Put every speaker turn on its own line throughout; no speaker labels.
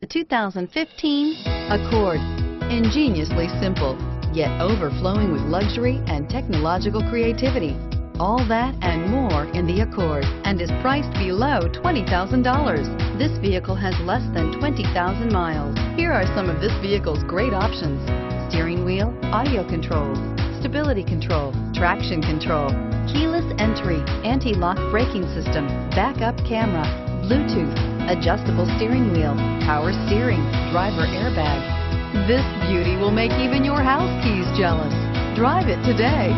The 2015 Accord. Ingeniously simple, yet overflowing with luxury and technological creativity. All that and more in the Accord, and is priced below $20,000. This vehicle has less than 20,000 miles. Here are some of this vehicle's great options: steering wheel audio controls, stability control, traction control, keyless entry, anti-lock braking system, backup camera, Bluetooth, adjustable steering wheel, power steering, driver airbag. This beauty will make even your house keys jealous. Drive it today.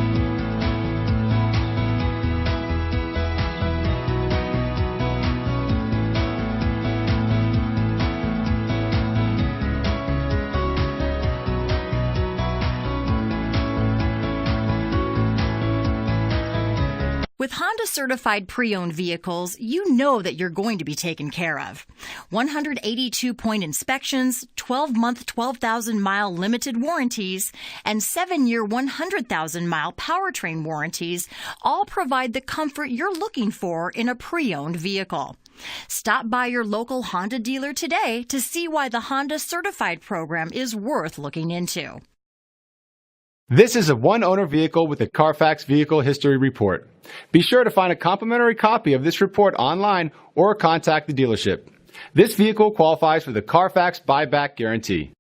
With Honda certified pre-owned vehicles, you know that you're going to be taken care of. 182-point inspections, 12-month 12,000-mile limited warranties, and 7-year 100,000-mile powertrain warranties all provide the comfort you're looking for in a pre-owned vehicle. Stop by your local Honda dealer today to see why the Honda certified program is worth looking into.
This is a one-owner vehicle with a Carfax Vehicle History Report. Be sure to find a complimentary copy of this report online or contact the dealership. This vehicle qualifies for the Carfax Buyback Guarantee.